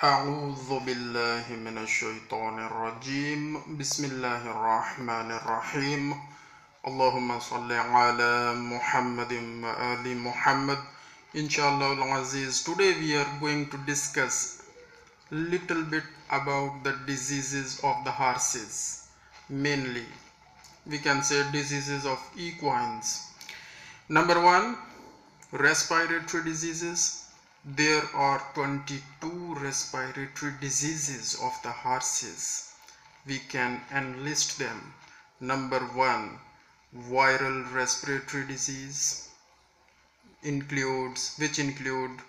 أعوذ بالله من الشيطان الرجيم بسم الله الرحمن الرحيم اللهم صل على محمد وآل محمد Inshallah al-Aziz. Today we are going to discuss little bit about the diseases of the horses. Mainly we can say diseases of equines. Number 1, respiratory diseases. There are 22 respiratory diseases of the horses. We can enlist them. Number 1, viral respiratory disease which include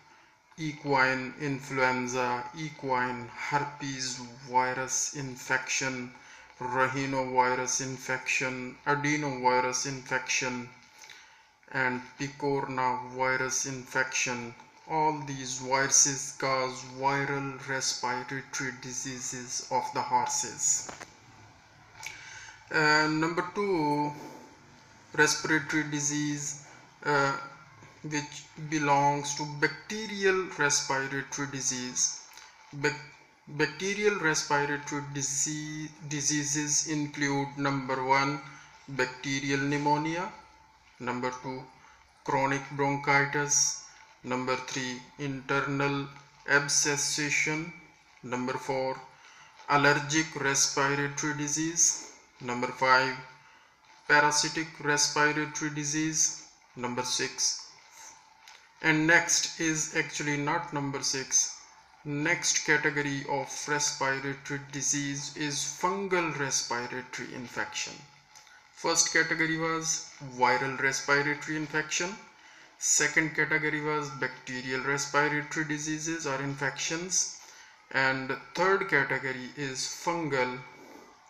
equine influenza, equine herpes virus infection, rhinovirus infection, adenovirus infection, and picornavirus infection. All these viruses cause viral respiratory diseases of the horses. Number 2, respiratory disease which belongs to bacterial respiratory disease. Bacterial respiratory diseases include number 1, bacterial pneumonia, number 2, chronic bronchitis, number 3, internal abscession, number 4, allergic respiratory disease, number 5, parasitic respiratory disease, number 6, and next is actually not number 6. Next category of respiratory disease is fungal respiratory infection. First category was viral respiratory infection. Second category was bacterial respiratory diseases or infections. And third category is fungal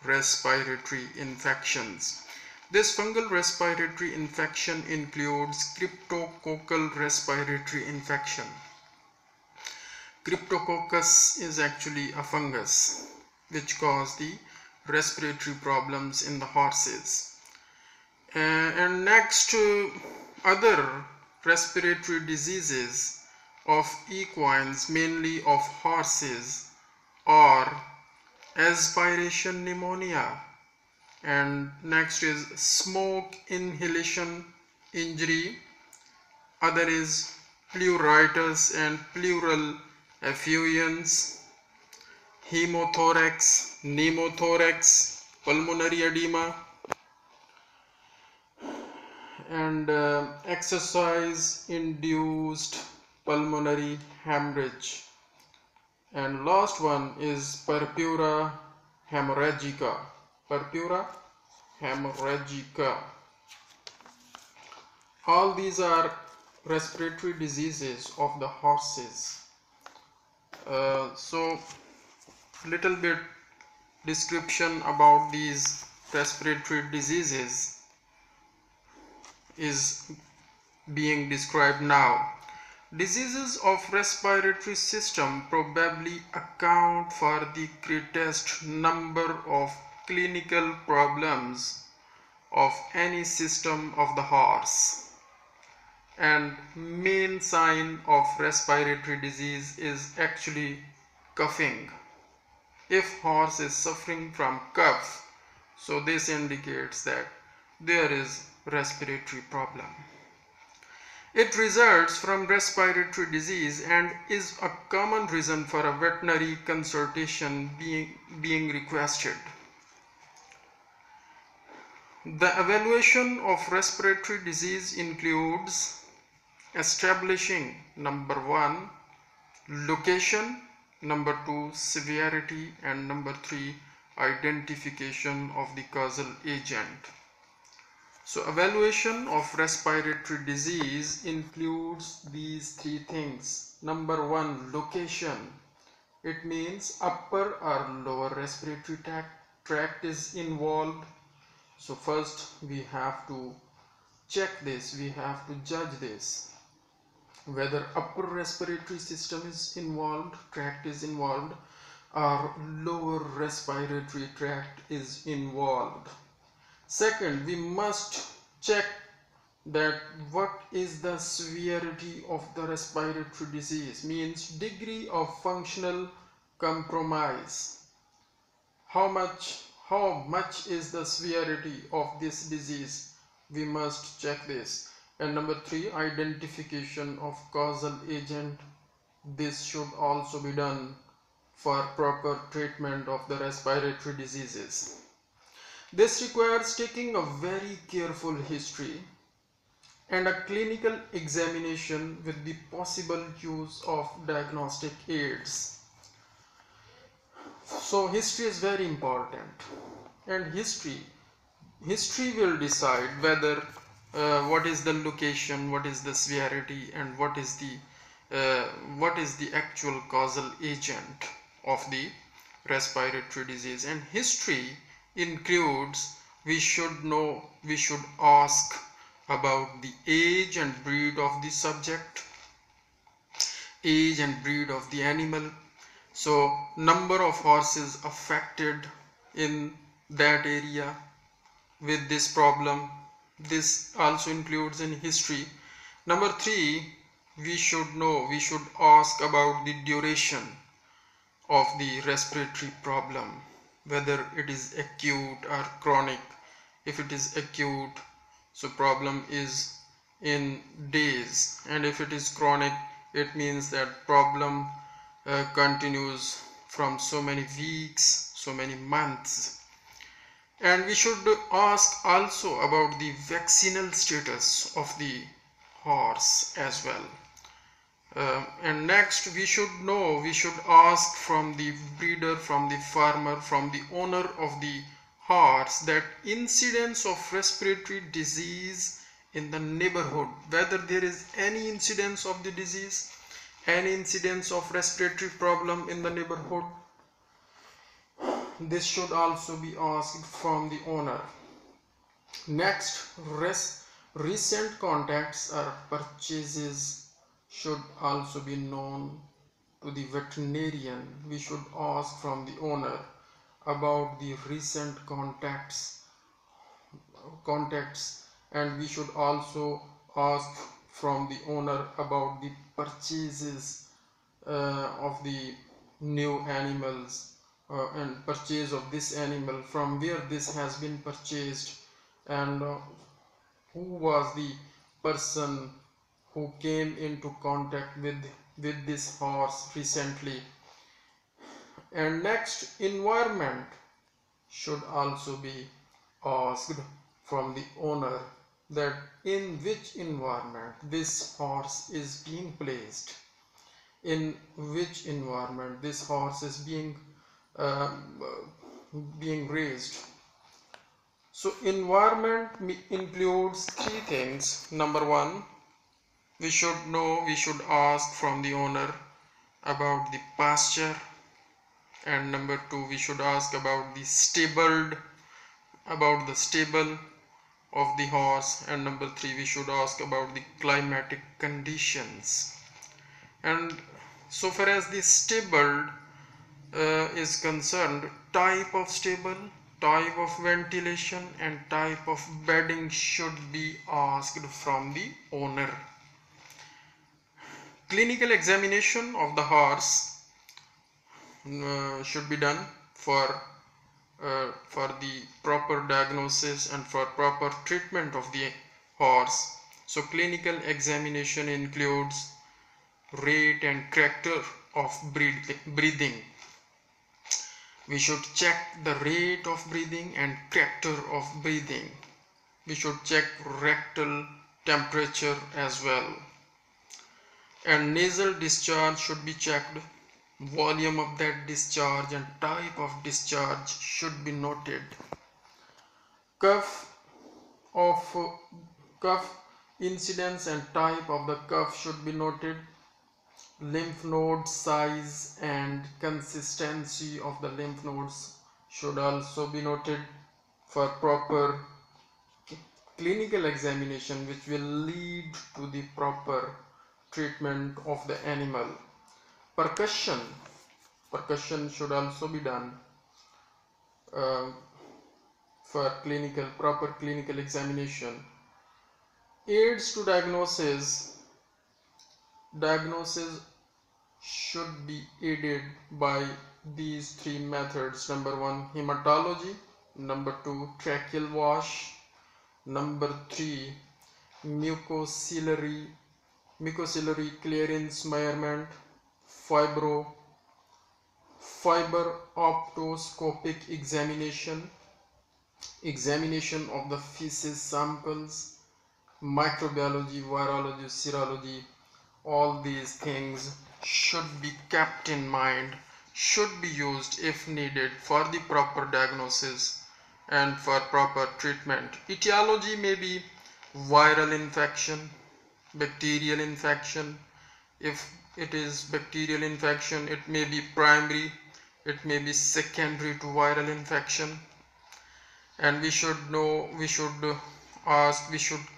respiratory infections. This fungal respiratory infection includes cryptococcal respiratory infection. Cryptococcus is actually a fungus which causes the respiratory problems in the horses. And next, other respiratory diseases of equines, mainly of horses, are aspiration pneumonia, and next is smoke inhalation injury, other is pleuritis and pleural effusions, hemothorax, pneumothorax, pulmonary edema, and exercise induced pulmonary hemorrhage, and last one is purpura hemorrhagica. Purpura hemorrhagica. All these are respiratory diseases of the horses. So little bit description about these respiratory diseases is being described now. Diseases of respiratory system probably account for the greatest number of clinical problems of any system of the horse, and main sign of respiratory disease is actually coughing. If horse is suffering from cough, so this indicates that there is respiratory problem. It results from respiratory disease and is a common reason for a veterinary consultation being requested. The evaluation of respiratory disease includes establishing number 1, location, number 2, severity, and number 3, identification of the causal agent. So evaluation of respiratory disease includes these 3 things. Number 1, location. It means upper or lower respiratory tract is involved. So first we have to check this, we have to judge this, whether upper respiratory system is involved, tract is involved, or lower respiratory tract is involved. Second, we must check that what is the severity of the respiratory disease, means degree of functional compromise. How much is the severity of this disease? We must check this. And number 3, identification of causal agent. This should also be done for proper treatment of the respiratory diseases. This requires taking a very careful history and a clinical examination with the possible use of diagnostic aids. So history is very important, and history will decide whether what is the location, what is the severity, and what is the actual causal agent of the respiratory disease. And history includes, we should ask about the age and breed of the subject, age and breed of the animal. So number of horses affected in that area with this problem, this also includes in history. Number 3, we should ask about the duration of the respiratory problem, whether it is acute or chronic. If it is acute, so problem is in days, and if it is chronic, it means that problem continues from so many weeks, so many months. And we should ask also about the vaccinal status of the horse as well. And next, we should ask from the breeder, from the farmer, from the owner of the horse, that incidence of respiratory disease in the neighborhood, whether there is any incidence of the disease, any incidence of respiratory problem in the neighborhood. This should also be asked from the owner. Next, recent contacts or purchases should also be known to the veterinarian. We should ask from the owner about the recent contacts, and we should also ask from the owner about the purchases of the new animals, and purchase of this animal, from where this has been purchased, and who was the person who came into contact with this horse recently. And next, environment should also be asked from the owner, that in which environment this horse is being placed, in which environment this horse is being raised. So environment includes 3 things. Number 1, we should ask from the owner about the pasture, and number 2, we should ask about the stable of the horse, and number 3, we should ask about the climatic conditions. And so far as the stable is concerned, type of stable, type of ventilation, and type of bedding should be asked from the owner. Clinical examination of the horse should be done for the proper diagnosis and for proper treatment of the horse. So clinical examination includes rate and character of breathing. We should check the rate of breathing and character of breathing. We should check rectal temperature as well. And nasal discharge should be checked. Volume of that discharge and type of discharge should be noted. Cough incidence and type of the cough should be noted. Lymph node size and consistency of the lymph nodes should also be noted for proper clinical examination, which will lead to the proper treatment of the animal. Percussion should also be done for proper clinical examination. Aids to diagnosis should be aided by these three methods. Number 1, hematology. Number 2, tracheal wash. Number 3, mucociliary clearance measurement, fiber optoscopic examination of the feces samples, microbiology, virology, serology. All these things should be kept in mind, should be used if needed for the proper diagnosis and for proper treatment. Etiology may be viral infection, bacterial infection. If it is bacterial infection, it may be primary, it may be secondary to viral infection. And we should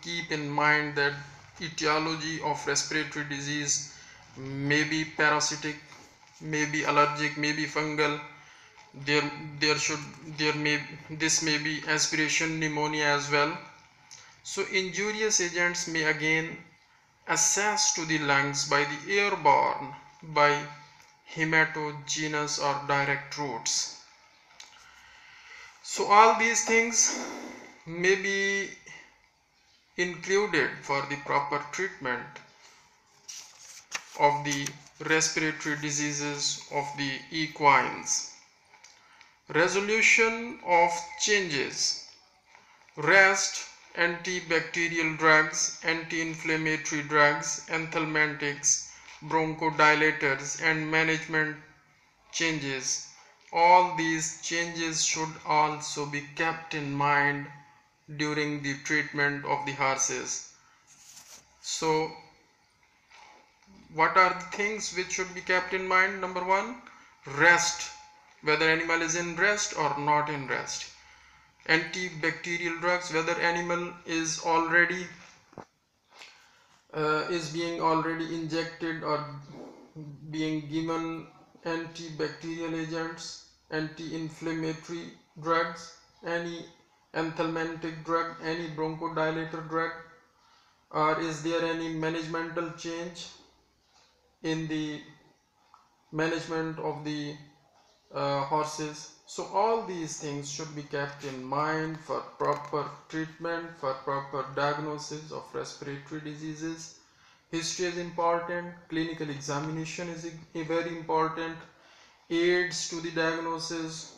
keep in mind that etiology of respiratory disease may be parasitic, may be allergic, may be fungal. This may be aspiration pneumonia as well. So injurious agents may again access to the lungs by the airborne, by hematogenous or direct routes. So all these things may be included for the proper treatment of the respiratory diseases of the equines. Resolution of changes. Rest, antibacterial drugs, anti-inflammatory drugs, anthelmintics, bronchodilators, and management changes. All these changes should also be kept in mind during the treatment of the horses. So what are the things which should be kept in mind? Number 1, rest, whether animal is in rest or not in rest. Antibacterial drugs, whether animal is being already injected or being given antibacterial agents, anti-inflammatory drugs, any anthelmintic drug, any bronchodilator drug, or is there any managemental change in the management of the horses. So all these things should be kept in mind for proper treatment, for proper diagnosis of respiratory diseases. History is important, clinical examination is very important, aids to the diagnosis,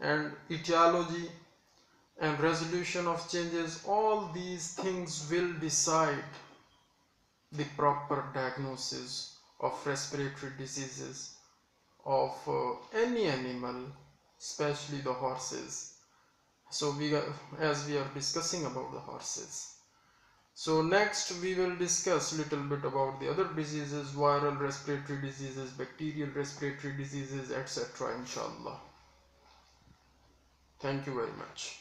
and etiology and resolution of changes. All these things will decide the proper diagnosis of respiratory diseases of any animal, especially the horses. So as we are discussing about the horses. So next we will discuss a little bit about the other diseases, viral respiratory diseases, bacterial respiratory diseases, etc. inshallah. Thank you very much.